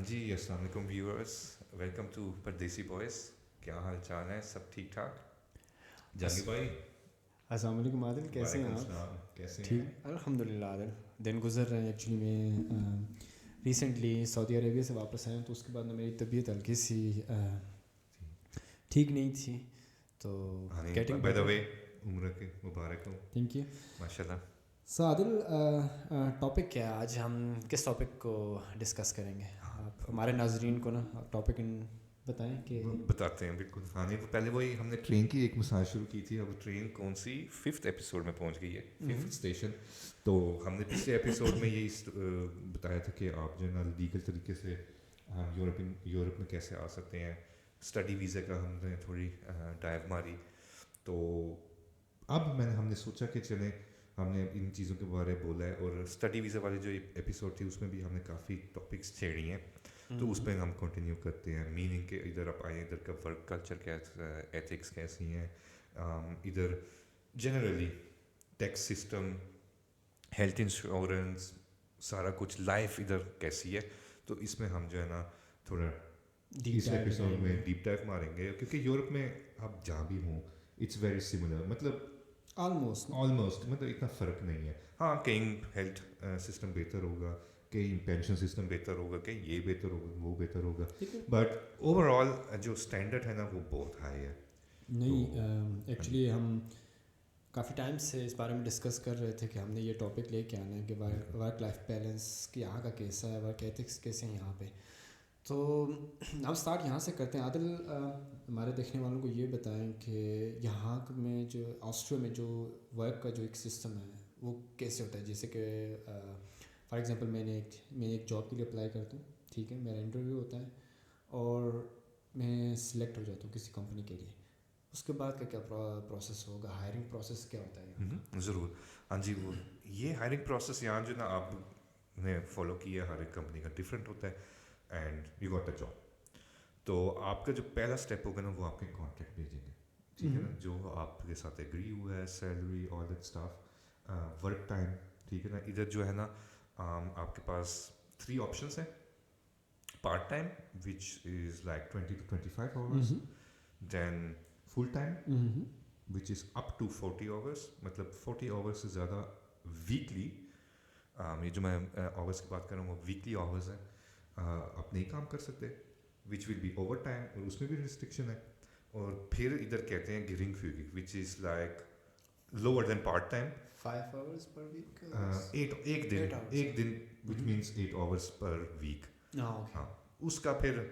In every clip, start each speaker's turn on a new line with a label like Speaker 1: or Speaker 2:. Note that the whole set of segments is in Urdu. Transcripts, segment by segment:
Speaker 1: جی السلام علیکم viewers, welcome to Pardesi boys. کیا حال چال ہے؟ سب ٹھیک ٹھاک؟ جہانگیر بھائی
Speaker 2: السلام علیکم عادل، کیسے ہیں
Speaker 1: وعلیکم
Speaker 2: آپ؟
Speaker 1: السلام، کیسے ہیں؟
Speaker 2: ٹھیک الحمد للہ عادل. دن گزر رہے ہیں. ایکچولی میں ریسنٹلی سعودی عربیہ سے واپس آیا ہوں، تو اس کے بعد میری طبیعت ہلکی سی ٹھیک نہیں تھی، تو گیٹنگ
Speaker 1: بائی دا
Speaker 2: بیٹر.
Speaker 1: وے عمر کے مبارک ہو.
Speaker 2: Thank you.
Speaker 1: ماشاء اللہ.
Speaker 2: سو عادل، ٹاپک کیا ہے آج؟ ہم کس ٹاپک کو ڈسکس کریں گے؟ آپ ہمارے ناظرین کو نا ٹاپک بتائیں کہ
Speaker 1: بتاتے ہیں. بالکل. ہاں نہیں، پہلے وہی ہم نے ٹرین کی ایک مثال شروع کی تھی. اب ٹرین کون سی 5th ایپیسوڈ میں پہنچ گئی ہے، 5th اسٹیشن. تو ہم نے پچھلے ایپیسوڈ میں یہی بتایا تھا کہ آپ جو ہے نا لیگل طریقے سے یورپ میں کیسے آ سکتے ہیں. اسٹڈی ویزا کا ہم نے تھوڑی ڈائیو ماری. تو اب ہم نے سوچا کہ چلیں ہم نے ان چیزوں کے بارے بولا ہے، اور اسٹڈی ویزا والی جو ایپیسوڈ تھی اس میں بھی ہم نے کافی ٹاپکس چھیڑی ہیں، تو اس پہ ہم کنٹینیو کرتے ہیں. میننگ کہ ادھر آپ آئیں، ادھر کا ورک کلچر کیسا ہے، ایتھکس کیسی ہیں، ادھر generally tax system, health insurance, سارا کچھ لائف ادھر کیسی ہے. تو اس میں ہم جو ہے نا تھوڑا اس ایپیسوڈ میں ڈیپ ڈائیو ماریں گے، کیونکہ یورپ میں آپ جہاں بھی ہوں اٹس ویری سملر، مطلب
Speaker 2: آلموسٹ
Speaker 1: مطلب اتنا فرق نہیں ہے. ہاں کہیں ہیلتھ سسٹم بہتر ہوگا، کہیں پینشن سسٹم بہتر ہوگا، کہیں یہ بہتر ہوگا، وہ بہتر ہوگا، بٹ اوور آل جو اسٹینڈرڈ ہے نا وہ بہت ہائی ہے.
Speaker 2: نہیں. ایکچولی ہم کافی ٹائم سے اس بارے میں ڈسکس کر رہے تھے کہ ہم نے یہ ٹاپک لے کے آنا ہے کہ ورک لائف بیلنس کہ یہاں کا کیسا ہے، ورک ایتھکس کیسے ہیں یہاں پہ. تو ہم اسٹارٹ یہاں سے کرتے ہیں. عادل، ہمارے دیکھنے والوں کو یہ بتائیں کہ یہاں میں جو آسٹریا میں جو ورک کا جو ایک سسٹم ہے وہ کیسے ہوتا ہے. جیسے کہ فار ایگزامپل میں ایک جاب کے لیے اپلائی کرتا ہوں، ٹھیک ہے، میرا انٹرویو ہوتا ہے اور میں سلیکٹ ہو جاتا ہوں کسی کمپنی کے لیے. اس کے بعد کا کیا پروسیس ہوگا؟ ہائرنگ پروسیس کیا ہوتا ہے؟
Speaker 1: ضرور. ہاں جی، وہ یہ ہائرنگ پروسیس یہاں جو نا آپ نے فالو کیا، ہر ایک کمپنی کا ڈفرینٹ ہوتا ہے. And you got a job. تو آپ کا جو پہلا اسٹیپ ہوگا نا وہ آپ کے کانٹریکٹ بھیجیں گے، ٹھیک ہے نا، جو آپ کے ساتھ ایگری ہوا ہے، salary, all that staff, work time, ٹھیک ہے نا. ادھر جو ہے نا آپ کے پاس 3 آپشنس ہیں. Part time which is like 20 to 25 hours. Then full time which is up to 40 hours، مطلب 40 hours سے زیادہ ویکلی. یہ جو میں آورس کی بات کر رہا ہوں وہ ویکلی آورز ہیں، آپ نہیں کام کر سکتے، وچ ول بی اوور ٹائم، اور اس میں بھی ریسٹرکشن ہے. اور پھر ادھر کہتے ہیں گرنگ فیوگ which is like lower than part time.
Speaker 2: 5 hours per week?
Speaker 1: ایک دن وچ مینس 8 hours پر ویک. ہاں اس کا پھر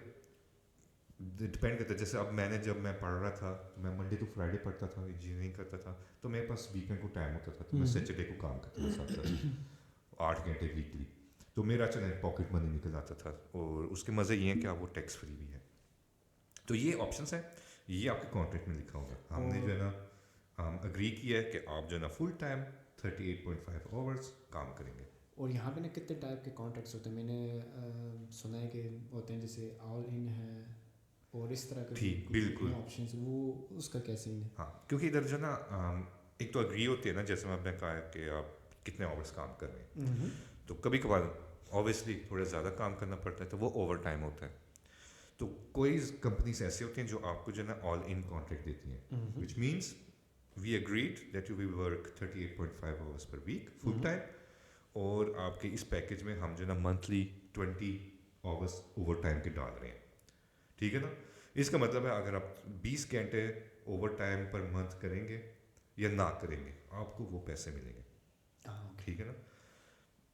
Speaker 1: ڈپینڈ کرتا ہے. جیسے اب جب میں پڑھ رہا تھا تو میں منڈے ٹو فرائیڈے پڑھتا تھا، انجینئرنگ کرتا تھا، تو میرے پاس ویکینڈ کو ٹائم ہوتا تھا، تو میں سیٹرڈے کو کام کرتا تھا 8 گھنٹے ویکلی. تو میرا چلیں پاکٹ منی نکل آتا تھا، اور اس کے مزے یہ ہیں کہ آپ وہ ٹیکس فری بھی ہے. تو یہ آپشنس ہیں، یہ آپ کے کانٹریکٹ میں لکھا ہوگا. ہم نے جو ہے نا اگری کیا ہے کہ آپ جو ہے نا فل ٹائم 38.5 hours کام کریں گے.
Speaker 2: اور یہاں پہ نا کتنے ٹائپ کے کانٹریکٹس ہوتے ہیں؟ میں نے سنا ہے کہ ہوتے ہیں جیسے آل ان ہے اور اس طرح کے
Speaker 1: ٹھیک، بالکل
Speaker 2: آپشنس، وہ اس کا کیسے ہے؟
Speaker 1: ہاں کیونکہ ادھر جو نا ایک تو اگری ہوتی ہے نا، جیسے میں نے کہا کہ آپ کتنے آورس کام کر رہے ہیں. تو کبھی کبھار اوبیسلی تھوڑا زیادہ کام کرنا پڑتا ہے، تو وہ اوور ٹائم ہوتا ہے. تو کوئی کمپنیز ایسے ہوتی ہیں جو آپ کو جو ہے نا آل ان کانٹریکٹ دیتی ہیں، which means we agreed that you will work 38.5 hours per week full time, اور آپ کے اس پیکیج میں ہم جو ہے نا منتھلی 20 hours اوور ٹائم کے ڈال رہے ہیں. ٹھیک ہے نا. اس کا مطلب ہے اگر آپ 20 گھنٹے اوور ٹائم پر منتھ کریں گے یا نہ کریں گے، آپ کو وہ پیسے ملیں گے. ٹھیک ہے نا.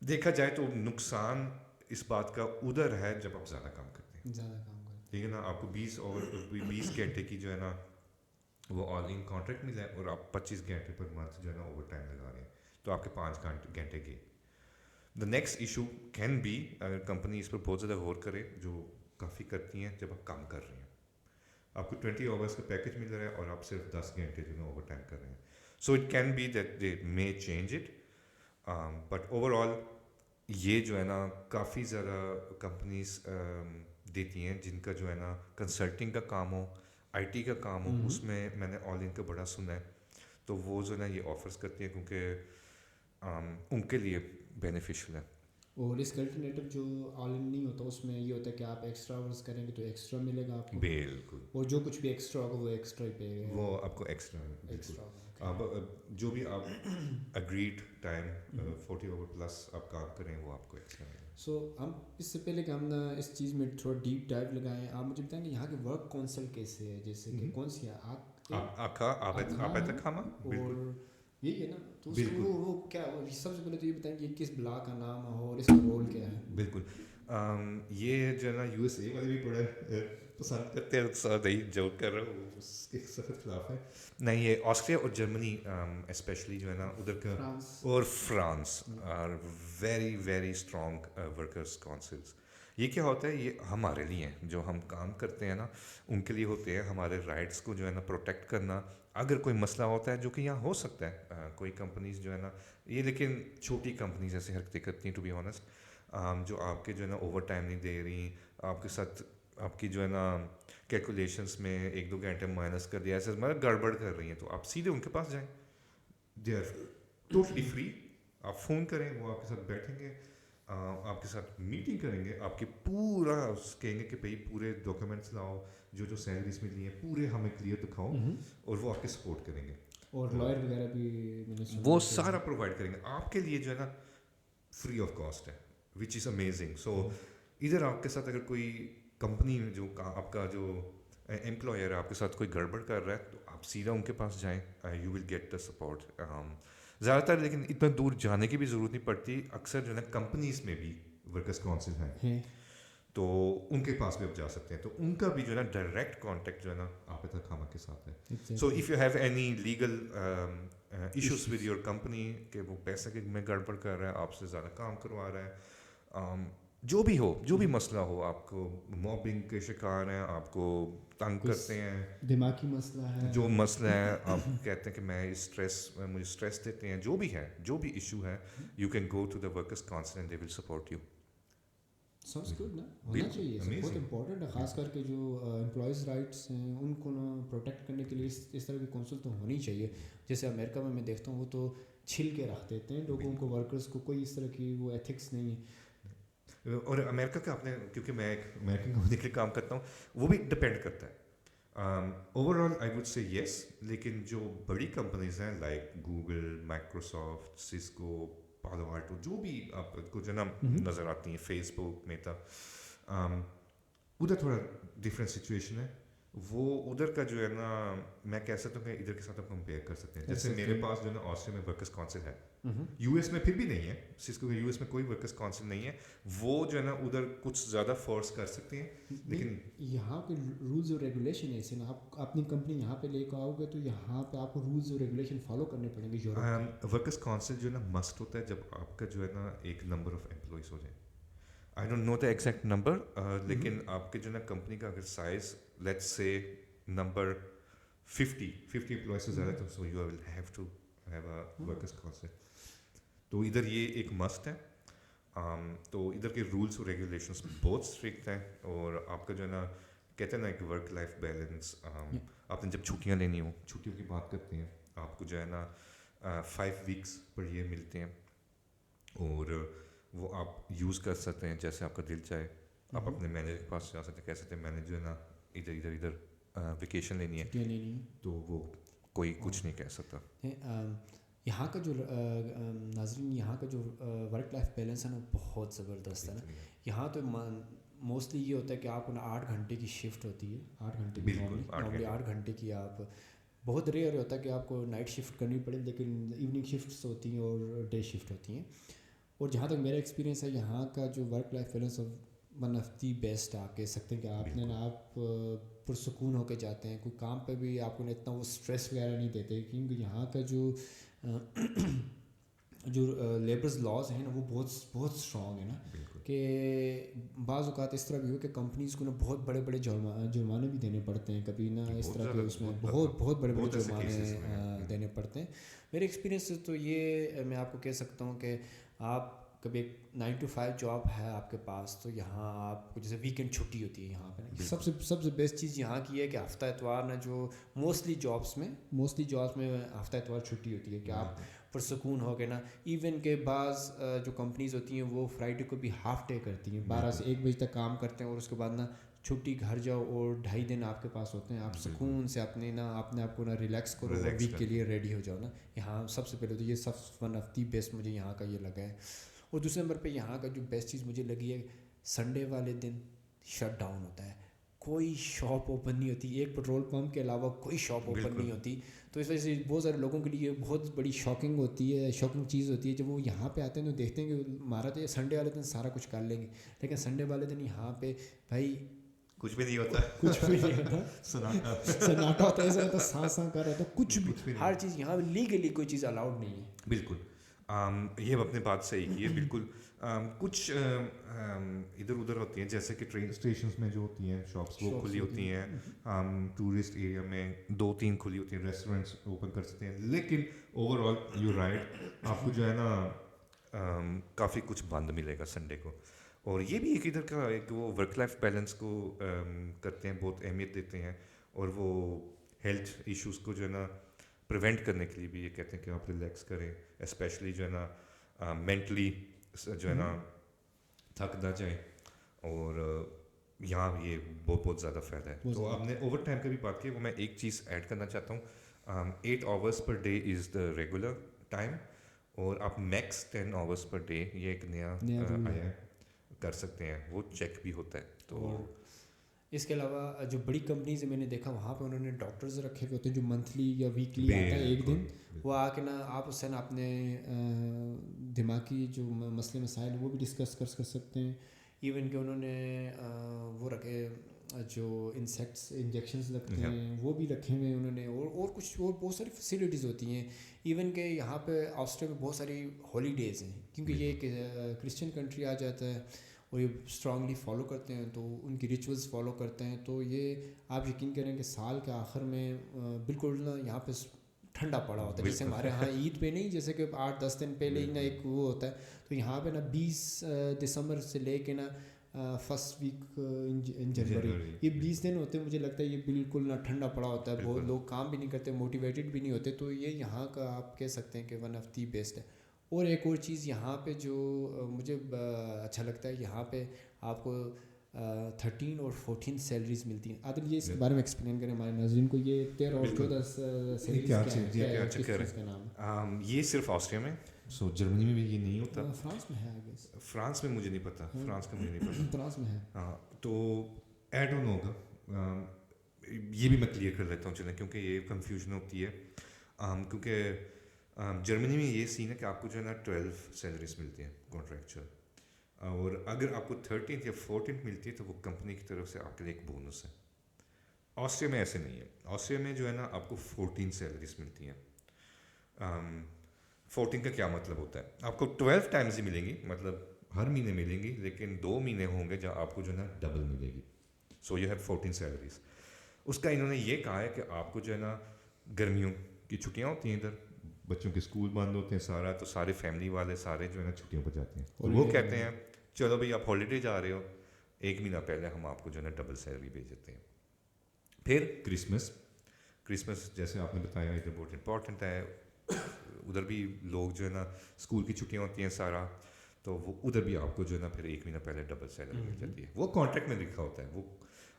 Speaker 1: دیکھا جائے تو نقصان اس بات کا ادھر ہے جب آپ زیادہ کام کرتے ہیں. ٹھیک ہے نا. آپ کو 20 گھنٹے کی جو ہے نا وہ آل ان کانٹریکٹ ملا ہے، اور آپ 25 گھنٹے پر منتھ جو ہے نا اوور ٹائم لگا رہے ہیں، تو آپ کے 5 گھنٹے گئے. The next issue can be, اگر کمپنی اس پر بہت زیادہ غور کرے، جو کافی کرتی ہیں، جب آپ کام کر رہے ہیں آپ کو 20 hours کا پیکیج مل رہا ہے اور آپ صرف 10 گھنٹے جو ہے اوور ٹائم کر رہے ہیں. So it can be that they may change it, but overall یہ جو ہے نا کافی زیادہ کمپنیز دیتی ہیں جن کا جو ہے نا کنسلٹنگ کا کام ہو، آئی ٹی کا کام ہو، اس میں نے آل ان کا بڑا سنا ہے. تو وہ جو ہے نا یہ آفرز کرتی ہیں کیونکہ ان کے لیے بینیفیشیل ہے.
Speaker 2: اور اس کا الٹرنیٹو جو آل ان نہیں ہوتا اس میں یہ ہوتا ہے کہ آپ ایکسٹرا آورس کریں گے تو ایکسٹرا ملے گا آپ کو,
Speaker 1: بالکل,
Speaker 2: اور جو کچھ بھی ایکسٹرا ہوگا وہ ایکسٹرا ہی پے گا,
Speaker 1: وہ آپ کو ایکسٹرا آپ جو بھی آپ اگریڈ ٹائم 40 آور پلس آپ کام کریں وہ آپ کو ایکسٹرا ملے گا.
Speaker 2: سو ہم اس سے پہلے کہ ہم نا اس چیز میں تھوڑا ڈیپ ڈائیو لگائیں, آپ مجھے بتائیں کہ یہاں کے ورک کونسل کیسے ہے, جیسے کہ کون سی ہے اور یہی ہے نا, تو اس کو وہ کیا, سب سے پہلے تو یہ بتائیں کہ کس بلاک کا نام ہے اور اس کا رول کیا ہے.
Speaker 1: بالکل, یہ جو ہے نا یو ایس اے والے بھی بڑے پسند کرتے ہیں, نہیں جو کر رہا ہوں اس کے سخت خلاف ہے. نہیں, یہ آسٹریا اور جرمنی اسپیشلی جو ہے نا ادھر کا, اور France are very very strong workers councils. یہ کیا ہوتا ہے, یہ ہمارے لیے ہیں جو ہم کام کرتے ہیں نا ان کے لیے ہوتے ہیں, ہمارے رائٹس کو جو ہے نا پروٹیکٹ کرنا. اگر کوئی مسئلہ ہوتا ہے جو کہ یہاں ہو سکتا ہے, کوئی کمپنیز جو ہے نا یہ لیکن چھوٹی کمپنیز ایسے حرکتیں کرتی ہیں ٹو بی آنیسٹ, جو آپ کے جو ہے نا اوور ٹائم نہیں دے رہی, آپ کے ساتھ آپ کی جو ہے نا کیلکولیشنس میں 1-2 گھنٹے مائنس کر دیا, ایسے مطلب گڑبڑ کر رہی ہیں, تو آپ سیدھے ان کے پاس جائیں, دے آر ٹوٹلی فری. آپ فون کریں, وہ آپ کے ساتھ بیٹھیں گے, آپ کے ساتھ میٹنگ کریں گے, آپ کے پورا کہیں گے کہ بھائی پورے ڈاکیومنٹس لاؤ, جو سیلریز ملی ہیں پورے ہمیں کلیئر دکھاؤ, اور وہ آپ کے سپورٹ کریں گے,
Speaker 2: اور لائر وغیرہ بھی
Speaker 1: وہ سارا پرووائڈ کریں گے آپ کے لیے جو ہے نا فری آف کاسٹ ہے, وچ از امیزنگ. سو ادھر آپ کے ساتھ اگر کوئی کمپنی جو آپ کا جو امپلائر ہے آپ کے ساتھ کوئی گڑبڑ کر رہا ہے تو آپ سیدھا ان کے پاس جائیں, you will get the support. زیادہ تر لیکن اتنا دور جانے کی بھی ضرورت نہیں پڑتی, اکثر جو ہے نا کمپنیز میں بھی ورکرس کونسل ہیں تو ان کے پاس بھی آپ جا سکتے ہیں, تو ان کا بھی جو ہے نا ڈائریکٹ کانٹیکٹ جو ہے نا آپ خامہ کے ساتھ ہے. So if you have any legal issues with your company کہ وہ پیسے کے میں گڑبڑ کر رہا ہے, آپ سے زیادہ کام کروا رہا ہے, جو بھی ہو, جو بھی مسئلہ ہو, آپ کو موبنگ کے شکار ہیں, آپ کو تنگ کرتے ہیں,
Speaker 2: دماغی مسئلہ ہے,
Speaker 1: جو مسئلہ ہے آپ کہتے ہیں کہ میں مجھے اسٹریس دیتے ہیں, جو بھی ہے, جو بھی ایشو ہے, you can go to the workers council and they will support you.
Speaker 2: Seems good نا, ہونا چاہیے, بہت امپورٹنٹ ہے, خاص کر کے جو امپلائیز رائٹس ہیں ان کو نا پروٹیکٹ کرنے کے لیے اس طرح کی کونسل تو ہونی چاہیے. جیسے امریکہ میں دیکھتا ہوں وہ تو چھل کے رکھ دیتے ہیں لوگوں کو, ورکرس کو, کوئی اس طرح کی وہ ایتھکس نہیں ہے.
Speaker 1: اور امریکہ کا آپ نے, کیونکہ میں ایک امریکن کمپنی کے لیے کام کرتا ہوں, وہ بھی ڈپینڈ کرتا ہے. Over all I would say یس, لیکن جو بڑی کمپنیز ہیں لائک گوگل, مائکروسافٹ, سسکو, پالو آلٹو, جو بھی آپ کو جو نا نظر آتی ہیں, فیس بک, میٹا, ادھر تھوڑا ڈفرینٹ سچویشن ہے. وہ ادھر کا جو ہے نا میں کہہ سکتا ہوں کہ ادھر کے ساتھ آپ کمپیئر کر سکتے ہیں. جیسے میرے پاس جو ہے نا آسٹریا میں ورکرس کونسل ہے, یو ایس میں پھر بھی نہیں ہے, سسکو کے یو ایس میں کوئی ورکرس کونسل نہیں ہے, وہ جو ہے نا ادھر کچھ زیادہ فورس کر سکتے ہیں. لیکن
Speaker 2: یہاں کے رولز اور ریگولیشن ایسے نا, آپ اپنی کمپنی یہاں پہ لے کے آؤ گے تو یہاں پہ آپ کو رولز اور ریگولیشن فالو کرنے پڑیں گے.
Speaker 1: ورکرس کونسل جو ہے نا مسٹ ہوتا ہے جب آپ کا جو ہے نا ایک نمبر آف امپلائیز ہو جائے. I don't know the exact number, لیکن آپ کے جو ہے نا کمپنی کا اگر size let's say number 50 employees سے زیادہ, تو so you will have to have a workers council. تو ادھر یہ ایک مسٹ ہے. تو ادھر کے رولس اور ریگولیشنس بہت اسٹرکٹ ہیں, اور آپ کا جو ہے نا کہتے ہیں نا ایک ورک لائف بیلنس, آپ نے جب چھٹیاں لینی ہوں, چھٹیوں کی بات کرتے ہیں, آپ کو جو ہے نا 5 ویکس پر یہ ملتے ہیں, اور وہ آپ یوز کر سکتے ہیں جیسے آپ کا دل چاہے. آپ اپنے مینیجر کے پاس جا سکتے ہیں, کہہ سکتے ہیں میں نے جو ہے نا ادھر ویکیشن لینی ہے, تو وہ کوئی کچھ نہیں کہہ سکتا.
Speaker 2: یہاں کا جو ناظرین, یہاں کا جو ورک لائف بیلنس ہے نا بہت زبردست ہے نا. یہاں تو موسٹلی یہ ہوتا ہے کہ آپ کو نا 8 گھنٹے کی شفٹ ہوتی ہے, 8 گھنٹے کی, نارملی 8 گھنٹے کی. آپ بہت ریئر ہوتا ہے کہ آپ کو نائٹ شفٹ کرنی پڑے, لیکن ایوننگ شفٹس ہوتی ہیں اور ڈے شفٹ ہوتی ہیں. اور جہاں تک میرا ایکسپیرینس ہے یہاں کا جو work life balance one of the best, آپ کہہ سکتے ہیں کہ آپ نے نا آپ پرسکون ہو کے جاتے ہیں, کوئی کام پہ بھی آپ کو اتنا وہ اسٹریس وغیرہ نہیں دیتے, کیونکہ یہاں کا جو لیبرز لاز ہیں نا وہ بہت اسٹرانگ ہے نا, کہ بعض اوقات اس طرح بھی ہو کہ کمپنیز کو نا بہت بڑے جرمانے بھی دینے پڑتے ہیں کبھی نا, اس طرح کے اس میں بہت بڑے جرمانے دینے پڑتے ہیں. میرے ایکسپیرینس سے تو یہ میں آپ کو کہہ سکتا ہوں کہ آپ کبھی ایک 9 to 5 جاب ہے آپ کے پاس, تو یہاں آپ کو جیسے ویکینڈ چھٹی ہوتی ہے یہاں پہ نا, سب سے بیسٹ چیز یہاں کی ہے کہ ہفتہ اتوار نا جو موسٹلی جابس میں ہفتہ اتوار چھٹی ہوتی ہے کہ آپ پرسکون ہو گئے نا. ایون کہ بعض جو کمپنیز ہوتی ہیں وہ فرائیڈے کو بھی ہاف ڈے کرتی ہیں, 12 سے 1 بجے تک کام کرتے ہیں اور اس کے بعد نا چھٹی, گھر جاؤ اور 2.5 دن آپ کے پاس ہوتے ہیں, آپ سکون سے اپنے آپ کو نا ریلیکس کرو اور ویک کے لیے ریڈی ہو جاؤ نا. یہاں سب سے پہلے تو یہ سب ون آف دی بیسٹ مجھے یہاں کا یہ لگا ہے. اور دوسرے نمبر پہ یہاں کا جو بیسٹ چیز مجھے لگی ہے, سنڈے والے دن شٹ ڈاؤن ہوتا ہے, کوئی شاپ اوپن نہیں ہوتی, ایک پیٹرول پمپ کے علاوہ کوئی شاپ اوپن نہیں ہوتی. تو اس وجہ سے بہت سارے لوگوں کے لیے بہت بڑی شاکنگ چیز ہوتی ہے. جب وہ یہاں پہ آتے ہیں تو دیکھتے ہیں کہ ہمارا تو یہ سنڈے والے دن سارا کچھ کر لیں گے, لیکن سنڈے والے دن یہاں پہ بھائی
Speaker 1: کچھ بھی نہیں ہوتا,
Speaker 2: سناٹا ہوتا ہے, ایسا ہوتا ہے سانس کر رہا ہے, کچھ بھی ہر چیز یہاں لیگلی کوئی چیز الاؤڈ نہیں ہے.
Speaker 1: بالکل یہ اپنے بات صحیح کی ہے بالکل. کچھ ادھر ادھر ہوتی ہیں جیسے کہ ٹرین اسٹیشنس میں جو ہوتی ہیں شاپس وہ کھلی ہوتی ہیں, ٹورسٹ ایریا میں 2-3 کھلی ہوتی ہیں, ریسٹورینٹس اوپن کر سکتے ہیں, لیکن اوور آل یو رائٹ, آپ کو جو ہے نا کافی کچھ بند ملے گا سنڈے کو. اور یہ بھی ایک ادھر کا ایک وہ ورک لائف بیلنس کو کرتے ہیں, بہت اہمیت دیتے ہیں, اور وہ ہیلتھ ایشوز کو جو ہے نا پریونٹ کرنے کے لیے بھی یہ کہتے ہیں کہ آپ ریلیکس کریں, اسپیشلی جو ہے نا مینٹلی جو ہے نا تھک نہ جائیں. اور یہاں یہ بہت زیادہ فائدہ ہے. تو آپ نے اوور ٹائم کا بھی بات کی, وہ میں ایک چیز ایڈ کرنا چاہتا ہوں. 8 hours per day is the regular time, اور آپ میکس 10 hours per day یہ ایک نیا آیا ہے کر سکتے ہیں, وہ چیک بھی ہوتا ہے. تو
Speaker 2: اس کے علاوہ جو بڑی کمپنیز میں نے دیکھا وہاں پہ انہوں نے ڈاکٹرز رکھے ہوئے ہوتے ہیں جو منتھلی یا ویکلی آتا ہے ایک دن, وہ آ کے نا آپ اس سے نا اپنے دماغی جو مسئلے مسائل وہ بھی ڈسکس کر سکتے ہیں. ایون کہ انہوں نے وہ رکھے جو انسیکٹس انجیکشنز لگتے ہیں وہ بھی رکھے ہوئے انہوں نے, اور کچھ اور بہت ساری فیسیلیٹیز ہوتی ہیں. ایون کہ یہاں پہ آسٹریلیا میں بہت ساری ہالیڈیز ہیں, کیونکہ یہ ایک کرسچن کنٹری آ جاتا ہے اور یہ اسٹرانگلی فالو کرتے ہیں, تو ان کی ریچولس فالو کرتے ہیں. تو یہ آپ یقین کریں کہ سال کے آخر میں بالکل نا یہاں پہ ٹھنڈا پڑا ہوتا ہے, جیسے ہمارے یہاں عید پہ نہیں, جیسے کہ 8-10 دن پہلے ہی نا ایک وہ ہوتا ہے, تو یہاں پہ نا 20 دسمبر سے لے کے نا فرسٹ ویک ان جنوری, یہ 20 دن ہوتے ہیں. مجھے لگتا ہے یہ بالکل نا ٹھنڈا پڑا ہوتا ہے, بہت لوگ کام بھی نہیں کرتے, موٹیویٹڈ بھی نہیں ہوتے. تو یہ یہاں کا آپ کہہ سکتے ہیں کہ ون آف دی بیسٹ ہے. اور ایک اور چیز یہاں پہ جو مجھے اچھا لگتا ہے, یہاں پہ آپ کو 13 اور 14 سیلریز ملتی ہیں. عادل یہ اس کے بارے میں ایکسپلین کریں ہمارے ناظرین کو, یہ 13 اور 14 سیلریز کا نام ہے.
Speaker 1: یہ صرف آسٹریا میں, سو جرمنی میں بھی یہ نہیں ہوتا.
Speaker 2: فرانس میں ہے,
Speaker 1: فرانس میں مجھے نہیں پتا, فرانس کا مجھے نہیں پتا.
Speaker 2: فرانس میں ہے.
Speaker 1: ہاں, تو ایڈ آن ہوگا, یہ بھی میں کلیئر کر لیتا ہوں چلیں, کیونکہ یہ کنفیوژن ہوتی ہے. کیونکہ جرمنی میں یہ سین ہے کہ آپ کو جو ہے نا 12 سیلریز ملتی ہیں کانٹریکچوئل, اور اگر آپ کو 13 یا 14 ملتی ہے تو وہ کمپنی کی طرف سے آپ کے لیے ایک بونس ہے. آسٹریا میں ایسے نہیں ہے. آسٹریا میں جو ہے نا آپ کو 14 سیلریز ملتی ہیں. 14 کا کیا مطلب ہوتا ہے, آپ کو 12 ٹائمز ہی ملیں گی, مطلب ہر مہینے ملیں گی, لیکن 2 مہینے ہوں گے جہاں آپ کو جو ہے نا ڈبل ملے گی. So you have 14 salaries. اس کا انہوں نے یہ کہا ہے کہ آپ کو جو ہے نا گرمیوں کی چھٹیاں ہوتی ہیں, ادھر بچوں کے اسکول بند ہوتے ہیں سارا, تو سارے فیملی والے سارے جو ہے نا چھٹیوں پر جاتے ہیں, اور وہ کہتے ہیں چلو بھائی آپ ہالیڈے جا رہے ہو, 1 مہینہ پہلے ہم آپ کو جو ہے نا ڈبل سیلری بھیج دیتے ہیں. پھر کرسمس جیسے آپ نے بتایا ادھر بہت امپورٹنٹ ہے, ادھر بھی لوگ جو ہے نا اسکول کی چھٹیاں ہوتی ہیں سارا, تو وہ ادھر بھی آپ کو جو ہے نا پھر 1 مہینہ پہلے ڈبل سیلری مل جاتی ہے. وہ کانٹریکٹ میں لکھا ہوتا ہے, وہ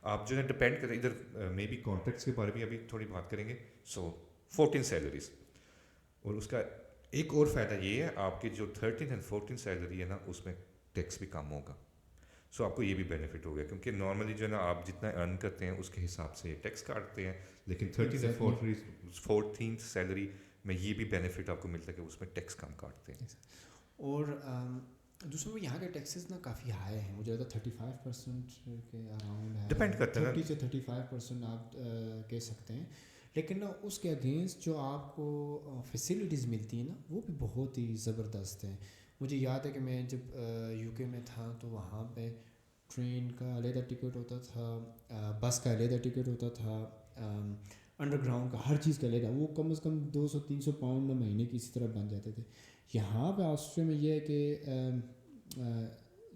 Speaker 1: آپ جو ہے ڈپینڈ کریں. ادھر مے بی کانٹریکٹس کے بارے میں ابھی تھوڑی بات کریں گے. سو 14 سیلریز, اور اس کا ایک اور فائدہ یہ ہے, آپ کی جو 13 اینڈ 14 سیلری ہے نا اس میں ٹیکس بھی کم ہوگا. سو آپ کو یہ بھی بینیفٹ ہو گیا, کیونکہ نارملی جو ہے نا آپ جتنا ارن کرتے ہیں اس کے حساب سے ٹیکس کاٹتے ہیں, لیکن 13 اینڈ 14 سیلری میں یہ بھی بینیفٹ آپ کو ملتا ہے کہ اس میں ٹیکس کم کاٹتے ہیں.
Speaker 2: اور دوسروں کو یہاں کے ٹیکسز نا کافی ہائی ہیں, مجھے لگتا ہے 35% کے اراؤنڈ ہے,
Speaker 1: ڈپینڈ کرتا ہے
Speaker 2: 30 سے 35% آپ کہہ سکتے ہیں. لیکن نا اس کے اگینسٹ جو آپ کو فیسیلیٹیز ملتی ہیں نا وہ بھی بہت ہی زبردست ہیں. مجھے یاد ہے کہ میں جب یو کے میں تھا تو وہاں پہ ٹرین کا علیحدہ ٹکٹ ہوتا تھا, بس کا علیحدہ ٹکٹ ہوتا تھا, انڈر گراؤنڈ کا ہر چیز کا علیحدہ, وہ کم از کم 200-300 پاؤنڈ مہینے کی اسی طرح بن جاتے تھے. یہاں پہ آسٹریلیا میں یہ ہے کہ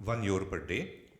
Speaker 1: €1 per day,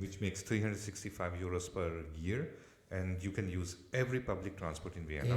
Speaker 1: which makes €365 per year, and you can use every public transport in Vienna.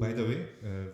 Speaker 1: By the way,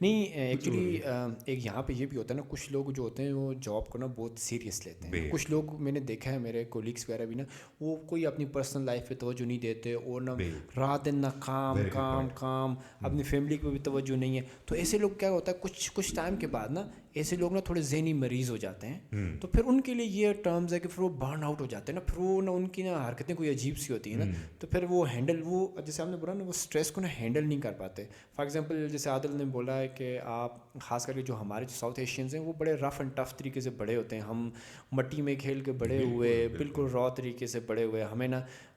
Speaker 2: نہیں ایکچولی ایک یہاں پہ یہ بھی ہوتا ہے نا, کچھ لوگ جو ہوتے ہیں وہ جاب کو نا بہت سیریس لیتے ہیں. کچھ لوگ میں نے دیکھا ہے, میرے کولیگس وغیرہ بھی نا, وہ کوئی اپنی پرسنل لائف پہ توجہ نہیں دیتے, اور نہ رات دن نہ کام کام کام, اپنی فیملی پہ بھی توجہ نہیں ہے. تو ایسے لوگ کیا ہوتا ہے کچھ ٹائم کے بعد نا ایسے لوگ نا تھوڑے ذہنی مریض ہو جاتے ہیں. تو پھر ان کے لیے یہ ٹرمز ہے کہ پھر وہ برن آؤٹ ہو جاتے ہیں نا, پھر وہ نا ان کی نا حرکتیں کوئی عجیب سی ہوتی ہیں نا, تو پھر وہ ہینڈل, وہ جیسے آپ نے بولا نا, وہ اسٹریس کو نا ہینڈل نہیں کر پاتے. فار ایگزامپل جیسے عادل نے بولا ہے کہ آپ خاص کر کے جو ہمارے ساؤتھ ایشینز ہیں وہ بڑے رف اینڈ ٹف طریقے سے بڑے ہوتے ہیں, ہم مٹی میں کھیل کے بڑے ہوئے, بالکل را طریقے سے بڑے ہوئے.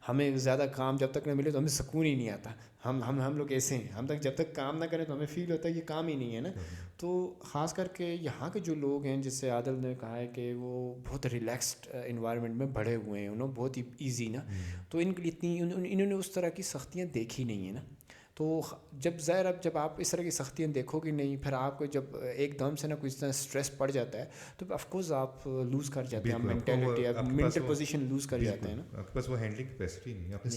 Speaker 2: ہمیں زیادہ کام جب تک نہ ملے تو ہمیں سکون ہی نہیں آتا. ہم لوگ ایسے ہیں, ہم تک جب تک کام نہ کریں تو ہمیں فیل ہوتا ہے یہ کام ہی نہیں ہے نا. تو خاص کر کے یہاں کے جو لوگ ہیں, جس سے عادل نے کہا ہے کہ وہ بہت ریلیکسڈ انوائرمنٹ میں بڑے ہوئے ہیں, انہوں بہت ہی ایزی نا, تو ان کے لیے اتنی انہوں نے اس طرح کی سختیاں دیکھی نہیں ہیں نا. تو جب آپ اس طرح کی سختیاں دیکھو گے نہیں, پھر آپ کو جب ایک دم سے نا کوئی طرح اسٹریس پڑ جاتا ہے تو آف کورس آپ لوز کر جاتے ہیں, مینٹیلٹی, آپ مینٹل پوزیشن لوز کر جاتے ہیں نا.
Speaker 1: آپ کے پاس وہ ہینڈلنگ کیپیسٹی نہیں, آپ نے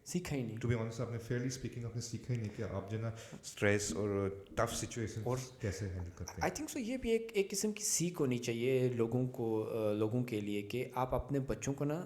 Speaker 1: سیکھا ہی نہیں. ٹو بی آنیسٹ آپ نے فیئرلی اسپیکنگ آپ نے سیکھا ہی نہیں کہ آپ جو نا اسٹریس اور ٹف سچویشن کیسے ہینڈل کرتے ہیں.
Speaker 2: آئی تھنک سو یہ بھی ایک قسم کی سیکھ ہونی چاہیے لوگوں کے لیے کہ آپ اپنے بچوں کو نا,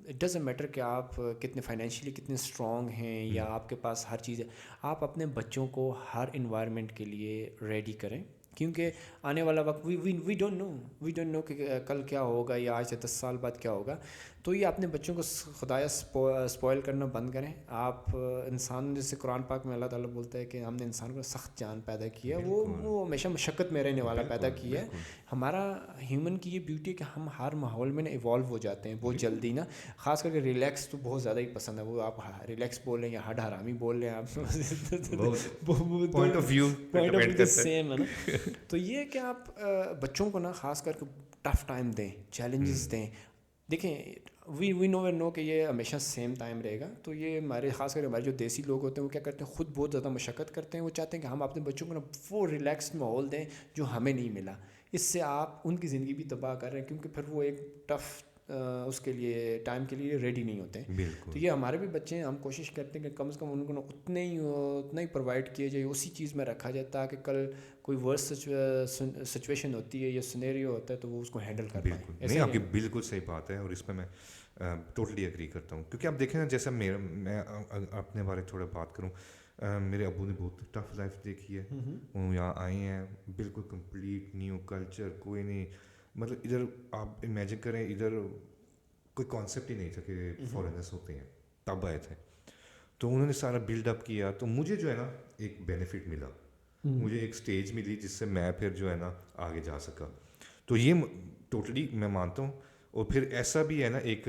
Speaker 2: اٹ ڈزنٹ میٹر کہ آپ کتنے فائنینشلی کتنے اسٹرانگ ہیں یا آپ کے پاس ہر چیز ہے, آپ اپنے بچوں کو ہر انوائرمنٹ کے لیے ریڈی کریں, کیونکہ آنے والا وقت وی ڈونٹ نو کہ کل کیا ہوگا یا آج سے 10 سال بعد کیا ہوگا. تو یہ اپنے بچوں کو خدایا اسپوائل کرنا بند کریں. آپ انسان, جیسے قرآن پاک میں اللہ تعالیٰ بولتا ہے کہ ہم نے انسان کو سخت جان پیدا کیا ہے, وہ ہمیشہ مشقت میں رہنے والا پیدا کیا ہے. ہمارا ہیومن کی یہ بیوٹی ہے کہ ہم ہر ماحول میں نا ایوالو ہو جاتے ہیں بہت جلدی نا. خاص کر کے ریلیکس تو بہت زیادہ ہی پسند ہے, وہ آپ ریلیکس بول رہے ہیں یا ہڈ حرامی بول رہے ہیں, آپ
Speaker 1: پوائنٹ آف ویو
Speaker 2: سیم ہے نا. تو یہ کہ آپ بچوں کو نا خاص کر کے ٹف ٹائم دیں, چیلنجز دیں. دیکھیں وی نو کہ یہ ہمیشہ سیم ٹائم رہے گا, تو یہ ہمارے خاص کر ہمارے جو دیسی لوگ ہوتے ہیں وہ کیا کرتے ہیں, خود بہت زیادہ مشقت کرتے ہیں. وہ چاہتے ہیں کہ ہم اپنے بچوں کو نا وہ ریلیکسڈ ماحول دیں جو ہمیں نہیں ملا. اس سے آپ ان کی زندگی بھی تباہ کر رہے ہیں, کیونکہ پھر وہ ایک ٹف اس کے لیے ٹائم کے لیے ریڈی نہیں ہوتے ہیں. تو یہ ہمارے بھی بچے ہیں, ہم کوشش کرتے ہیں کہ کم سے کم ان کو اتنا ہی پرووائڈ کیا جائے, اسی چیز میں رکھا جائے, تاکہ کل کوئی ورس سچویشن ہوتی ہے یا سنیریو ہوتا ہے تو وہ اس کو ہینڈل کر پائیں.
Speaker 1: نہیں, آپ کی بالکل صحیح بات ہے, اور اس پہ میں ٹوٹلی ایگری کرتا ہوں. کیونکہ آپ دیکھیں نا, جیسا میں اپنے بارے تھوڑا بات کروں, میرے ابو نے بہت ٹف لائف دیکھی ہے. وہ یہاں آئے ہیں, بالکل کمپلیٹ نیو کلچر, کوئی نہیں, مطلب ادھر آپ امیجن کریں, ادھر کوئی کانسیپٹ ہی نہیں تھا کہ فارنرس ہوتے ہیں, تب آئے تھے. تو انہوں نے سارا بلڈ اپ کیا, تو مجھے جو ہے نا ایک بینیفٹ ملا, مجھے ایک اسٹیج ملی جس سے میں پھر جو ہے نا آگے جا سکا. تو یہ ٹوٹلی میں مانتا ہوں. اور پھر ایسا بھی ہے نا, ایک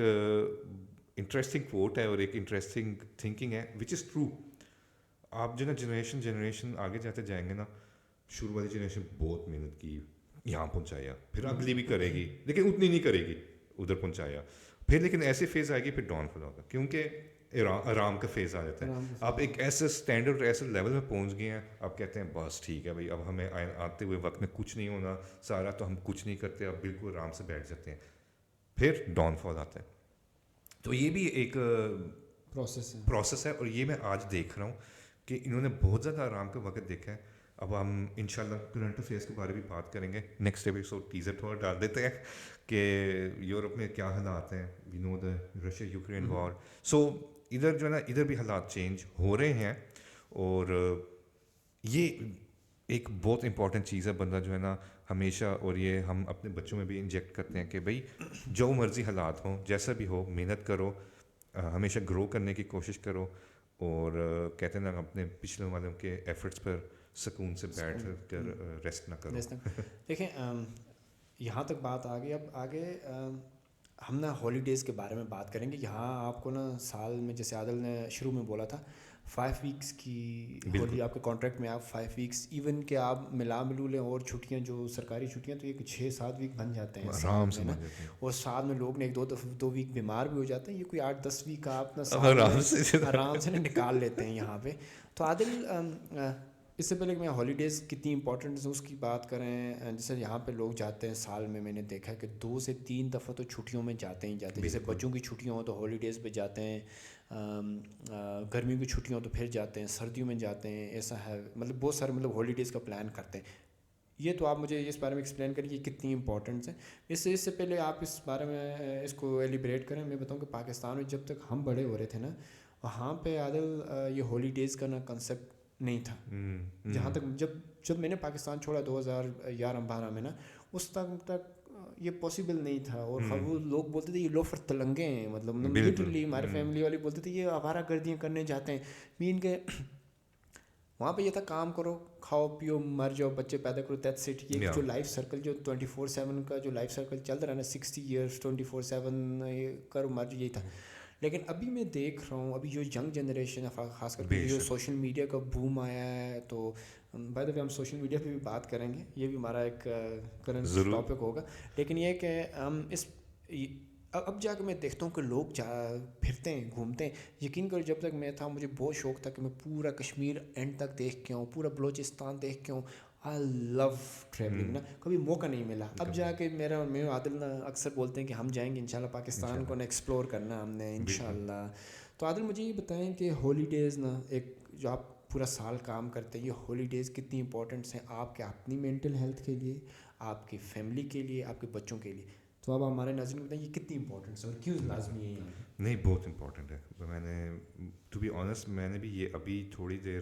Speaker 1: انٹرسٹنگ کوٹ ہے اور ایک انٹرسٹنگ تھنکنگ ہے وچ از ٹرو. آپ جو نا جنریشن آگے جاتے جائیں گے نا, شروع والی جنریشن بہت محنت کی, یہاں پہنچایا, پھر اگلی بھی کرے گی لیکن اتنی نہیں کرے گی, ادھر پہنچایا, پھر لیکن ایسی فیز آئے گی, پھر ڈاؤن فال ہوگا, کیونکہ آرام کا فیز آ جاتا ہے. آپ ایک ایسے اسٹینڈرڈ ایسے لیول میں پہنچ گئے ہیں, آپ کہتے ہیں بس ٹھیک ہے بھائی, اب ہمیں آتے ہوئے وقت میں کچھ نہیں ہونا سارا, تو ہم کچھ نہیں کرتے, اب بالکل آرام سے بیٹھ جاتے ہیں, پھر ڈاؤن فال آتا ہے. تو یہ بھی ایک پروسیس ہے, اور یہ میں آج دیکھ رہا ہوں کہ انہوں نے بہت زیادہ آرام کا وقت دیکھا ہے. اب ہم انشاءاللہ کرنٹ افیئرس کے بارے میں بات کریں گے نیکسٹ ایپیسوڈ, ٹیزر تھوڑا ڈال دیتے ہیں کہ یورپ میں کیا حالات ہیں. وی نو دا رشیا یوکرین وار, سو ادھر جو ہے نا, ادھر بھی حالات چینج ہو رہے ہیں. اور یہ ایک بہت امپورٹنٹ چیز ہے, بندہ جو ہے نا ہمیشہ, اور یہ ہم اپنے بچوں میں بھی انجیکٹ کرتے ہیں کہ بھائی جو مرضی حالات ہوں, جیسا بھی ہو, محنت کرو, ہمیشہ گرو کرنے کی کوشش کرو, اور کہتے ہیں نا اپنے پچھلے والوں کے ایفرٹس پر سکون سے بیٹھ کر ریسٹ نہ کرو.
Speaker 2: دیکھیں یہاں تک بات آ گئی, اب آگے ہم نا ہالیڈیز کے بارے میں بات کریں گے. یہاں آپ کو نا سال میں, جیسے عادل نے شروع میں بولا تھا, 5 ویکس کی ہولی آپ کے کانٹریکٹ میں, آپ 5 ویکس ایون کہ آپ ملو لیں اور چھٹیاں جو سرکاری چھٹیاں, تو یہ 6-7 ویک بن جاتے ہیں
Speaker 1: آرام سے.
Speaker 2: اور سال میں لوگ نے 1-2 ویک بیمار بھی ہو جاتے ہیں, یہ کوئی 8-10 ویک آپ نا
Speaker 1: آرام سے
Speaker 2: نکال لیتے ہیں یہاں پہ. تو عادل اس سے پہلے کہ میں ہالیڈیز کتنی امپورٹنٹ ہے اس کی بات کریں, جیسے یہاں پہ لوگ جاتے ہیں سال میں نے دیکھا ہے کہ 2 سے 3 دفعہ تو چھٹیوں میں جاتے ہی جاتے ہیں. جیسے بچوں کی چھٹیاں ہوں تو ہالیڈیز پہ جاتے ہیں, گرمیوں کی چھٹیوں تو پھر جاتے ہیں, سردیوں میں جاتے ہیں, ایسا ہے مطلب بہت سارے مطلب ہالیڈیز کا پلان کرتے ہیں. یہ تو آپ مجھے اس بارے میں ایکسپلین کریں کہ کتنی امپورٹنس ہے. اس سے پہلے آپ اس بارے میں اس کو ایلیبریٹ کریں. میں بتاؤں کہ پاکستان میں جب تک ہم بڑے ہو رہے تھے نا, وہاں پہ عادل یہ ہالیڈیز کا نا کنسیپٹ نہیں تھا. جہاں تک جب میں نے پاکستان چھوڑا 2011-12 میں نا, اس تک یہ پاسبل نہیں تھا. اور وہ لوگ بولتے تھے یہ لوفر تلنگے ہیں, مطلب لٹرلی ہمارے فیملی والے بولتے تھے یہ آوارہ گردیاں کرنے جاتے ہیں. مین کہ وہاں پہ یہ تھا کام کرو, کھاؤ پیو, مر جاؤ, بچے پیدا کرو, دیٹس اٹ. یہ جو لائف سرکل جو 24/7 کا جو لائف سرکل چلتا رہا نا 60 ایئرس 24/7 کرو مر جاؤ, یہی تھا. لیکن ابھی میں دیکھ رہا ہوں ابھی جو ینگ جنریشن ہے, خاص کر کے جو سوشل میڈیا کا بوم آیا ہے, تو بائی دا وے ہم سوشل میڈیا پہ بھی بات کریں گے, یہ بھی ہمارا ایک کرنٹ ٹاپک ہوگا. لیکن یہ کہ ہم اس اب جا کے میں دیکھتا ہوں کہ لوگ پھرتے ہیں, گھومتے ہیں. یقین کرو جب تک میں تھا مجھے بہت شوق تھا کہ میں پورا کشمیر اینڈ تک دیکھ کے آؤں, پورا بلوچستان دیکھ کے آؤں. آئی لو ٹریولنگ نا, کبھی موقع نہیں ملا. اب جا کے میں عادل نا اکثر بولتے ہیں کہ ہم جائیں گے انشاءاللہ پاکستان کو نا ایکسپلور کرنا ہم نے انشاءاللہ. تو عادل مجھے یہ بتائیں کہ ہالیڈیز نا ایک جو آپ پورا سال کام کرتے ہیں, یہ ہالیڈیز کتنی امپورٹنٹس ہیں آپ کے اپنی مینٹل ہیلتھ کے لیے, آپ کی فیملی کے لیے, آپ کے بچوں کے لیے. تو اب ہمارے ناظرین بتائیں یہ کتنی امپورٹنٹس ہے اور کیوں لازمی ہے یہاں پہ؟
Speaker 1: نہیں, بہت امپورٹنٹ ہے. میں نے ٹو بی آنیسٹ میں نے بھی یہ ابھی تھوڑی دیر